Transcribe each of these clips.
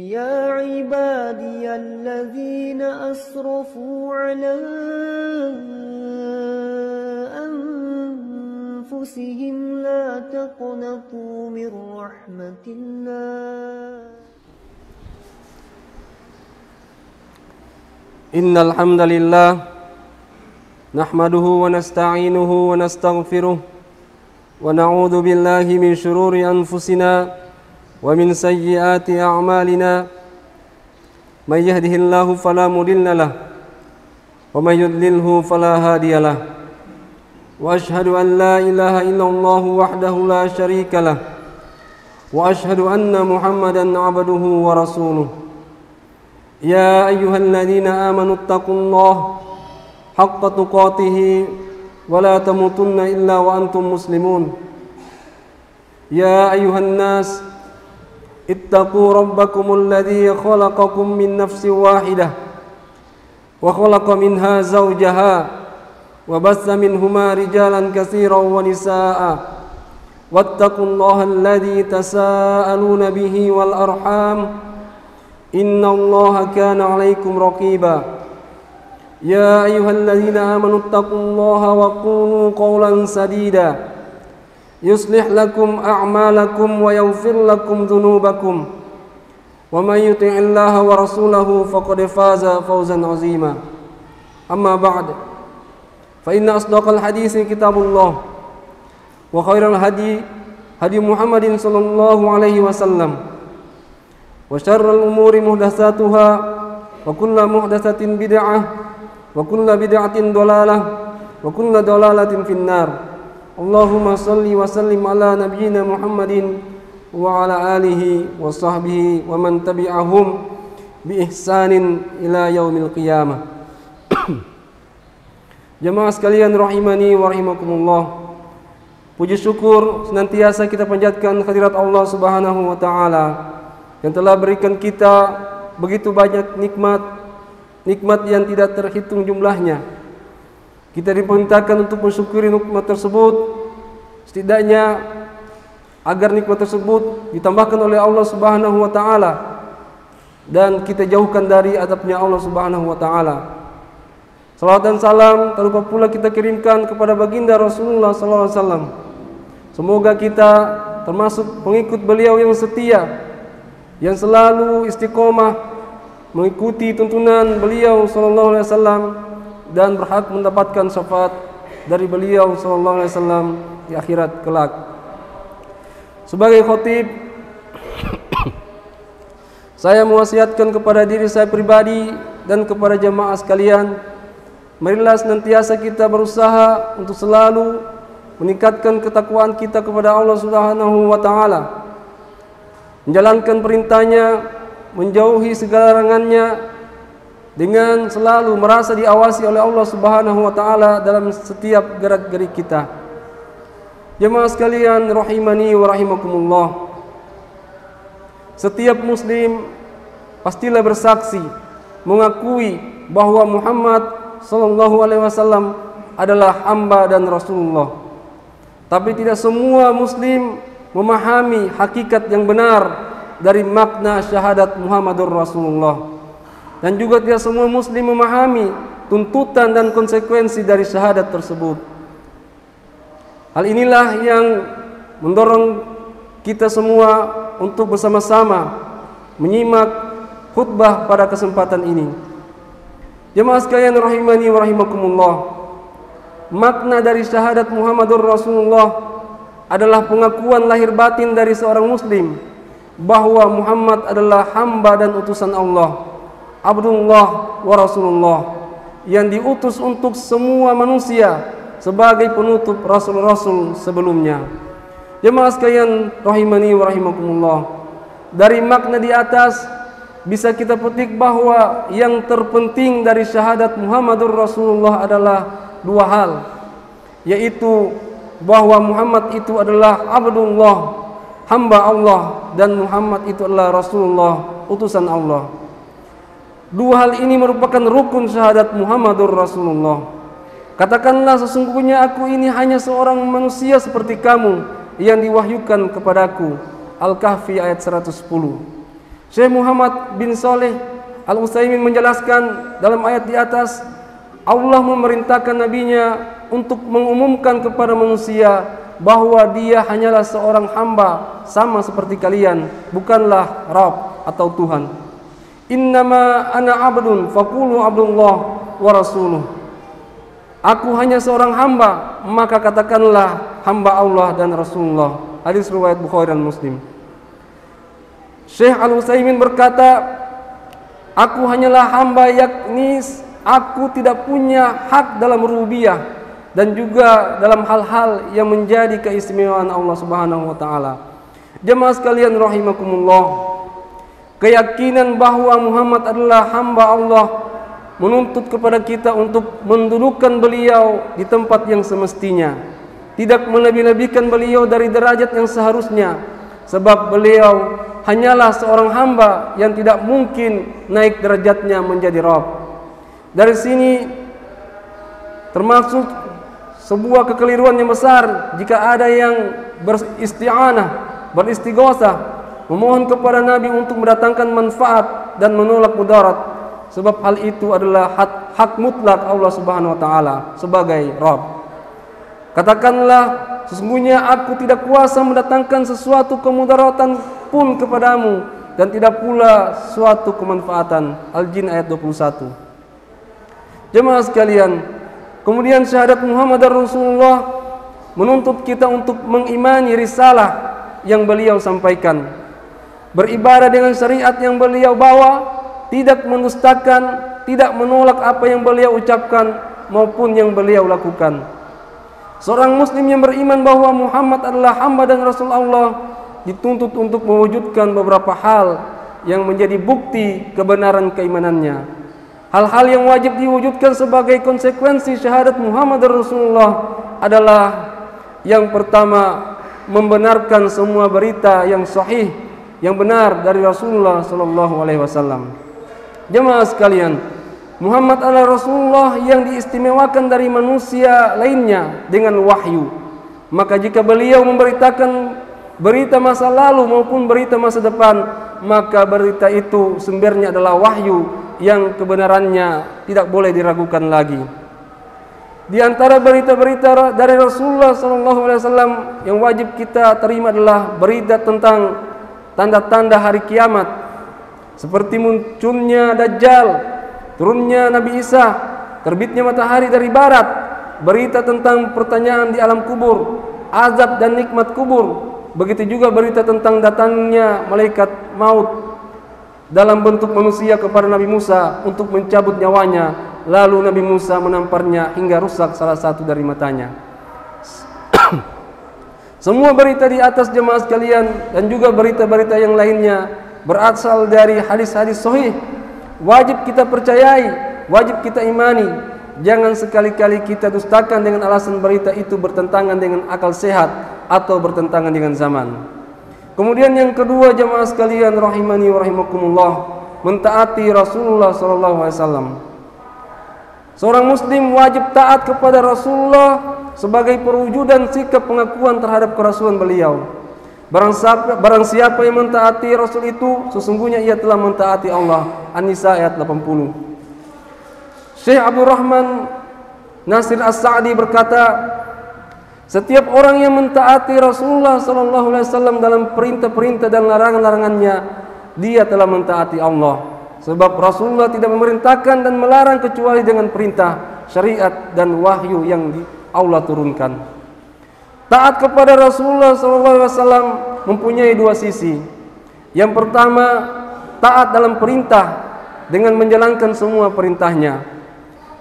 يا عبادي الذين أسرفوا على أنفسهم لا تقنطوا من رحمة الله إن الحمد لله نحمده ونستعينه ونستغفره ونعوذ بالله من شرور أنفسنا ومن سيئات أعمالنا من يهده الله فلا مضل له ومن يضلله فلا هادي له وأشهد أن لا إله إلا الله وحده لا شريك له وأشهد أن محمدا عبده ورسوله يا أيها الذين آمنوا اتقوا الله حق تقاته ولا تموتن إلا وأنتم مسلمون يا أيها الناس اتقوا ربكم الذي خلقكم من نفس واحدة وخلق منها زوجها وبث منهما رجالا كثيرا ونساء واتقوا الله الذي تساءلون به والأرحام إن الله كان عليكم رقيبا يا أيها الذين آمنوا اتقوا الله وقولوا قولا سديدا يصلح لكم أعمالكم ويغفر لكم ذنوبكم ومن يطع الله ورسوله فقد فاز فوزا عظيما أما بعد فإن أصدق الحديث كتاب الله وخير الهدي هدي محمد صلى الله عليه وسلم وشر الأمور محدثاتها وكل محدثة بدعة وكل بدعة ضلالة وكل ضلالة في النار اللهم صل وسلم على نبينا محمد وعلى آله وصحبه ومن تبعهم بإحسان إلى يوم القيامة. Jemaah sekalian rahimani wa rahimakumullah. Puji syukur senantiasa kita panjatkan kehadirat Allah Subhanahu wa taala yang telah berikan kita begitu banyak nikmat yang tidak terhitung jumlahnya. Kita diperintahkan untuk mensyukuri nikmat tersebut, setidaknya agar nikmat tersebut ditambahkan oleh Allah Subhanahu wa taala dan kita jauhkan dari azabnya Allah Subhanahu wa taala. Salawat dan salam tak lupa pula kita kirimkan kepada baginda Rasulullah sallallahu alaihi wasallam. Semoga kita termasuk pengikut beliau yang setia, yang selalu istiqomah mengikuti tuntunan beliau sallallahu alaihi wasallam dan berhak mendapatkan syafaat dari beliau sallallahu alaihi wasallam di akhirat kelak. Sebagai khatib, saya mewasiatkan kepada diri saya pribadi dan kepada jamaah sekalian, marilah senantiasa kita berusaha untuk selalu meningkatkan ketakwaan kita kepada Allah Subhanahu wa taala, menjalankan perintahnya, menjauhi segala larangannya, dengan selalu merasa diawasi oleh Allah Subhanahu wa taala dalam setiap gerak-gerik kita. Jemaah sekalian rahimani wa rahimakumullah. Setiap muslim pastilah bersaksi mengakui bahwa Muhammad sallallahu alaihi wasallam adalah hamba dan Rasulullah. Tapi tidak semua muslim memahami hakikat yang benar dari makna syahadat Muhammadur Rasulullah. Dan juga tidak semua muslim memahami tuntutan dan konsekuensi dari syahadat tersebut. Hal inilah yang mendorong kita semua untuk bersama-sama menyimak khutbah pada kesempatan ini. Jemaah sekalian rahimani wa rahimakumullah. Makna dari syahadat Muhammadur Rasulullah adalah pengakuan lahir batin dari seorang muslim bahwa Muhammad adalah hamba dan utusan Allah, Abdullah wa Rasulullah, yang diutus untuk semua manusia sebagai penutup rasul-rasul sebelumnya. Jemaah sekalian rahimani wa rahimakumullah. Dari makna di atas bisa kita petik bahwa yang terpenting dari syahadat Muhammadur Rasulullah adalah dua hal, yaitu bahwa Muhammad itu adalah Abdullah, hamba Allah, dan Muhammad itu adalah Rasulullah, utusan Allah. Dua hal ini merupakan rukun syahadat Muhammadur Rasulullah. Katakanlah, sesungguhnya aku ini hanya seorang manusia seperti kamu yang diwahyukan kepadaku. Al-Kahfi ayat 110. Syekh Muhammad bin Saleh Al-Utsaimin menjelaskan dalam ayat di atas, Allah memerintahkan nabinya untuk mengumumkan kepada manusia bahwa dia hanyalah seorang hamba sama seperti kalian, bukanlah Rabb atau Tuhan. Innama ana abdun faqulu abdullah wa rasuluh. Aku hanya seorang hamba, maka katakanlah hamba Allah dan Rasulullah. Hadis riwayat Bukhari dan Muslim. Syekh Al-Utsaimin berkata, aku hanyalah hamba, yakni aku tidak punya hak dalam rububiyah dan juga dalam hal-hal yang menjadi keistimewaan Allah Subhanahu wa taala. Jemaah sekalian rahimakumullah, keyakinan bahwa Muhammad adalah hamba Allah menuntut kepada kita untuk mendudukkan beliau di tempat yang semestinya, tidak melebih-lebihkan beliau dari derajat yang seharusnya, sebab beliau hanyalah seorang hamba yang tidak mungkin naik derajatnya menjadi Rabb. Dari sini termasuk sebuah kekeliruan yang besar jika ada yang beristi'anah, beristighosah, memohon kepada Nabi untuk mendatangkan manfaat dan menolak mudarat, sebab hal itu adalah hak mutlak Allah Subhanahu wa taala sebagai Rabb. Katakanlah, sesungguhnya aku tidak kuasa mendatangkan sesuatu kemudaratan pun kepadamu dan tidak pula suatu kemanfaatan. Al-Jin ayat 21. Jemaah sekalian, kemudian syahadat Muhammad Rasulullah menuntut kita untuk mengimani risalah yang beliau sampaikan, beribadah dengan syariat yang beliau bawa, tidak mendustakan, tidak menolak apa yang beliau ucapkan maupun yang beliau lakukan. Seorang muslim yang beriman bahwa Muhammad adalah hamba dan Rasul Allah dituntut untuk mewujudkan beberapa hal yang menjadi bukti kebenaran keimanannya. Hal-hal yang wajib diwujudkan sebagai konsekuensi syahadat Muhammad Rasulullah adalah yang pertama, membenarkan semua berita yang sahih, yang benar dari Rasulullah sallallahu alaihi wasallam. Jemaah sekalian, Muhammad adalah Rasulullah yang diistimewakan dari manusia lainnya dengan wahyu. Maka jika beliau memberitakan berita masa lalu maupun berita masa depan, maka berita itu sumbernya adalah wahyu yang kebenarannya tidak boleh diragukan lagi. Di antara berita-berita dari Rasulullah SAW yang wajib kita terima adalah berita tentang tanda-tanda hari kiamat, seperti munculnya Dajjal, turunnya Nabi Isa, terbitnya matahari dari barat, berita tentang pertanyaan di alam kubur, azab dan nikmat kubur. Begitu juga berita tentang datangnya malaikat maut dalam bentuk manusia kepada Nabi Musa untuk mencabut nyawanya, lalu Nabi Musa menamparnya hingga rusak salah satu dari matanya. Semua berita di atas, jemaah sekalian, dan juga berita-berita yang lainnya berasal dari hadis-hadis sahih, wajib kita percayai, wajib kita imani. Jangan sekali-kali kita dustakan dengan alasan berita itu bertentangan dengan akal sehat atau bertentangan dengan zaman. Kemudian yang kedua, jemaah sekalian rahimani wa rahimakumullah, mentaati Rasulullah sallallahu alaihi wasallam. Seorang muslim wajib taat kepada Rasulullah sebagai perwujudan sikap pengakuan terhadap kerasulan beliau. Barang siapa yang mentaati Rasul itu, sesungguhnya ia telah mentaati Allah. An-Nisa ayat 80. Syekh Abdul Rahman Nasir As-Sa'di berkata, setiap orang yang mentaati Rasulullah SAW dalam perintah-perintah dan larangan-larangannya, dia telah mentaati Allah. Sebab Rasulullah tidak memerintahkan dan melarang kecuali dengan perintah, syariat dan wahyu yang Allah turunkan. Taat kepada Rasulullah SAW mempunyai dua sisi. Yang pertama, taat dalam perintah dengan menjalankan semua perintahnya.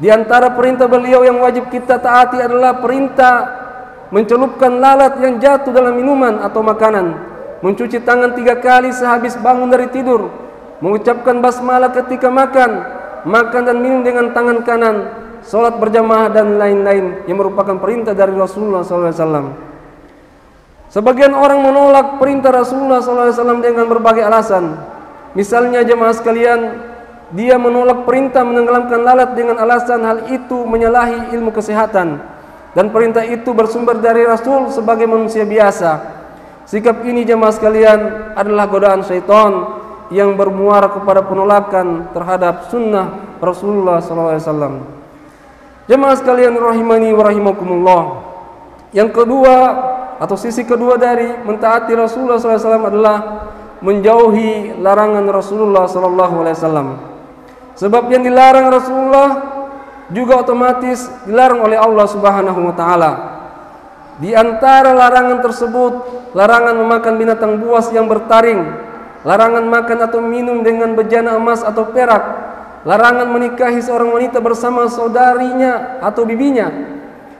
Di antara perintah beliau yang wajib kita taati adalah perintah mencelupkan lalat yang jatuh dalam minuman atau makanan, mencuci tangan 3 kali sehabis bangun dari tidur, mengucapkan basmalah ketika makan dan minum dengan tangan kanan, salat berjamaah dan lain-lain yang merupakan perintah dari Rasulullah SAW. Sebagian orang menolak perintah Rasulullah SAW dengan berbagai alasan. Misalnya, jemaah sekalian, dia menolak perintah menenggelamkan lalat dengan alasan hal itu menyalahi ilmu kesehatan dan perintah itu bersumber dari Rasul sebagai manusia biasa. Sikap ini, jemaah sekalian, adalah godaan syaitan yang bermuara kepada penolakan terhadap sunnah Rasulullah SAW. Jemaah sekalian rahimani wa rahimakumullah. Yang kedua atau sisi kedua dari mentaati Rasulullah SAW adalah menjauhi larangan Rasulullah SAW. Sebab yang dilarang Rasulullah juga otomatis dilarang oleh Allah Subhanahu wa taala. Di antara larangan tersebut, larangan memakan binatang buas yang bertaring, larangan makan atau minum dengan bejana emas atau perak, larangan menikahi seorang wanita bersama saudarinya atau bibinya,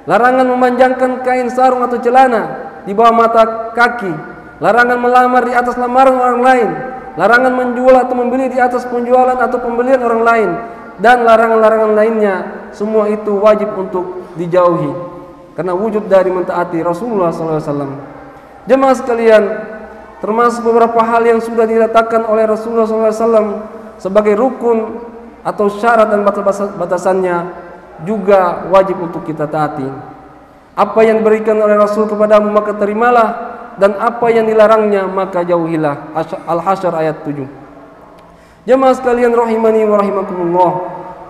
larangan memanjangkan kain sarung atau celana di bawah mata kaki, larangan melamar di atas lamaran orang lain, larangan menjual atau membeli di atas penjualan atau pembelian orang lain, dan larangan-larangan lainnya. Semua itu wajib untuk dijauhi karena wujud dari mentaati Rasulullah SAW. Jemaah sekalian, termasuk beberapa hal yang sudah diletakkan oleh Rasulullah SAW sebagai rukun atau syarat dan batasannya juga wajib untuk kita taati. Apa yang diberikan oleh Rasul kepadamu maka terimalah, dan apa yang dilarangnya maka jauhilah. Al-Hasyr ayat 7. Jemaah sekalian rahimani wa rahimakumullah.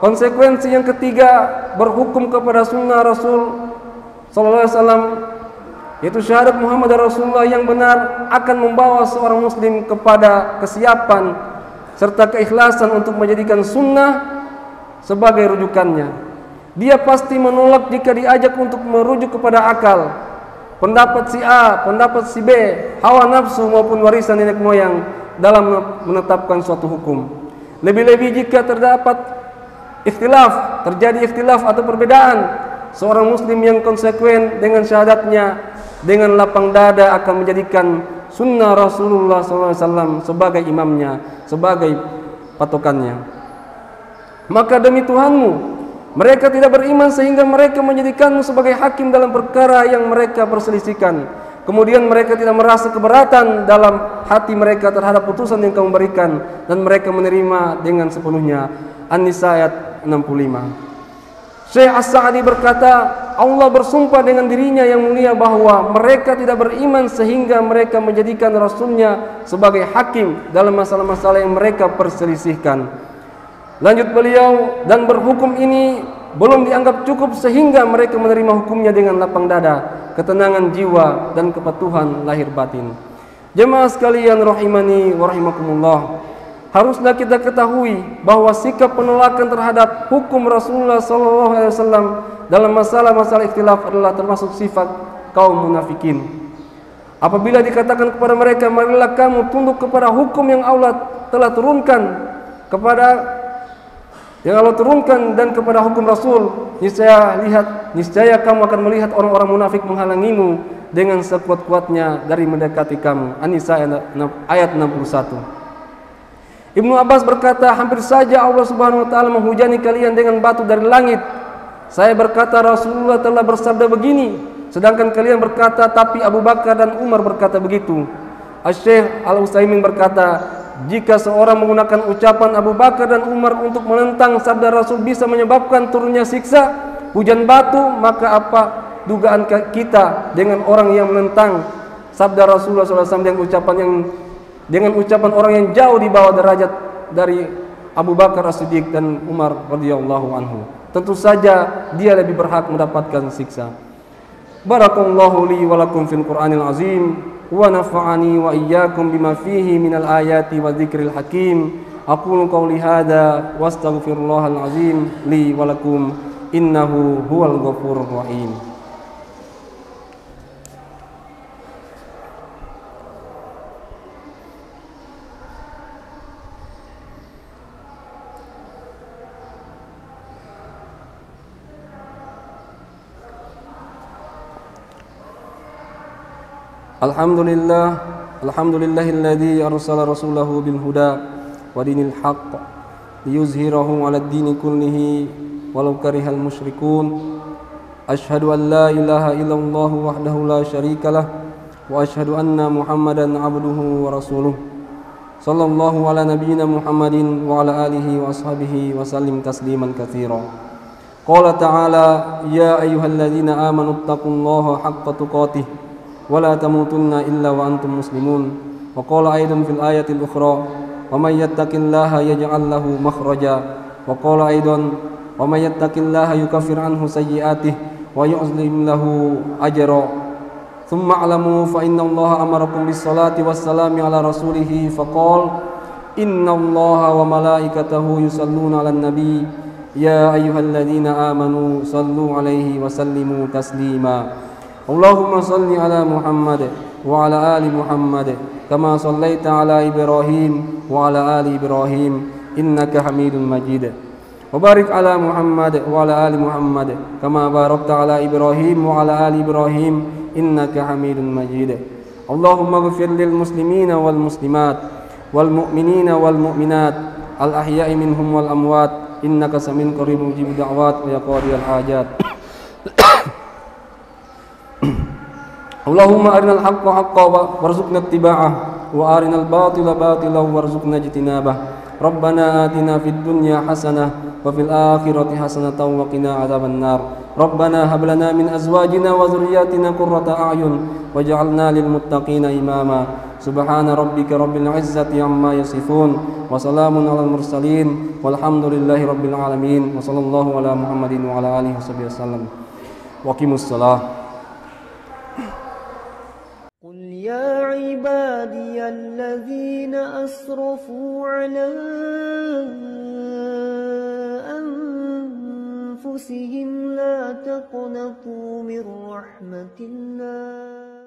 Konsekuensi yang ketiga berhukum kepada sunnah Rasul sallallahu alaihi wasallam, yaitu syahadat Muhammad Rasulullah yang benar, akan membawa seorang muslim kepada kesiapan serta keikhlasan untuk menjadikan sunnah sebagai rujukannya. Dia pasti menolak jika diajak untuk merujuk kepada akal, pendapat si A, pendapat si B, hawa nafsu maupun warisan nenek moyang dalam menetapkan suatu hukum. Lebih-lebih jika terjadi ikhtilaf atau perbedaan, seorang muslim yang konsekuen dengan syahadatnya dengan lapang dada akan menjadikan sunnah Rasulullah SAW sebagai imamnya, sebagai patokannya. Maka demi Tuhanmu, mereka tidak beriman sehingga mereka menjadikanmu sebagai hakim dalam perkara yang mereka perselisihkan. Kemudian mereka tidak merasa keberatan dalam hati mereka terhadap putusan yang kamu berikan, dan mereka menerima dengan sepenuhnya. An-Nisa ayat 65. Syekh As-Sa'di berkata, Allah bersumpah dengan dirinya yang mulia bahwa mereka tidak beriman sehingga mereka menjadikan Rasulnya sebagai hakim dalam masalah-masalah yang mereka perselisihkan. Lanjut beliau, dan berhukum ini belum dianggap cukup sehingga mereka menerima hukumnya dengan lapang dada, ketenangan jiwa, dan kepatuhan lahir batin. Jemaah sekalian rahimani wa rahimakumullah, haruslah kita ketahui bahwa sikap penolakan terhadap hukum Rasulullah SAW dalam masalah-masalah ikhtilaf adalah termasuk sifat kaum munafikin. Apabila dikatakan kepada mereka, marilah kamu tunduk kepada hukum yang Allah telah turunkan dan kepada hukum Rasul, niscaya kamu akan melihat orang-orang munafik menghalangimu dengan sekuat-kuatnya dari mendekati kamu. An-Nisa ayat 61. Ibnu Abbas berkata, hampir saja Allah Subhanahu wa taala menghujani kalian dengan batu dari langit. Saya berkata, Rasulullah telah bersabda begini, sedangkan kalian berkata, tapi Abu Bakar dan Umar berkata begitu. Asy-Syaikh Al-Utsaimin berkata, jika seorang menggunakan ucapan Abu Bakar dan Umar untuk menentang sabda Rasul bisa menyebabkan turunnya siksa, hujan batu, maka apa dugaan kita dengan orang yang menentang sabda Rasulullah SAW dengan ucapan orang yang jauh di bawah derajat dari Abu Bakar As-Siddiq dan Umar radhiyallahu anhu? Tentu saja dia lebih berhak mendapatkan siksa. Barakallahu li wa lakum fil Qur'anil azim wa nafa'ani wa iyyakum bima fihi minal ayati wa dzikril hakim. Aqulu qawli hadza wa astaghfirullahal azim li wa lakum innahu huwal ghafurur rahim. Alhamdulillahilladzi arsala rasulahu bil huda wa dinil haqq liyuzhirahu 'alad dini kullihi walau karihal musyrikun. Asyhadu an la ilaha illallah wahdahu la syarikalah wa asyhadu anna Muhammadan 'abduhu wa rasuluh. Sallallahu ala nabiyyina Muhammadin wa ala alihi wa ashabihi wa sallim tasliman katsira. Qala ta'ala, ya ayyuhalladzina amanu taqullaha haqqa tuqatih ولا تموتن إلا وأنتم مسلمون. وقال أيضا في الآية الأخرى ومن يتق الله يجعل له مخرجا وقال أيضا ومن يتق الله يكفر عنه سيئاته ويعظم له أجرا ثم اعلموا فإن الله أمركم بالصلاة والسلام على رسوله فقال إن الله وملائكته يصلون على النبي يا أيها الذين آمنوا صلوا عليه وسلموا تسليما اللهم صل على محمد وعلى آل محمد كما صليت على إبراهيم وعلى آل إبراهيم إنك حميد مجيد وبارك على محمد وعلى آل محمد كما باركت على إبراهيم وعلى آل إبراهيم إنك حميد مجيد اللهم اغفر للمسلمين والمسلمات والمؤمنين والمؤمنات الأحياء منهم والأموات إنك سميع قريب مجيب الدعوات ويا قاضي الحاجات اللهم أرنا الحق حقا وارزقنا اتباعه وأرنا الباطل باطلا وارزقنا اجتنابه ربنا آتنا في الدنيا حسنة وفي الآخرة حسنة وقنا عذاب النار ربنا هب لنا من أزواجنا وذرياتنا قرة أعين واجعلنا للمتقين إماما سبحان ربك رب العزة عما يصفون وسلام على المرسلين والحمد لله رب العالمين وصلى الله على محمد وعلى آله وصحبه وسلم وقيموا الصلاة قل يا عبادي الذين أسرفوا على أنفسهم لا تقنطوا من رحمة الله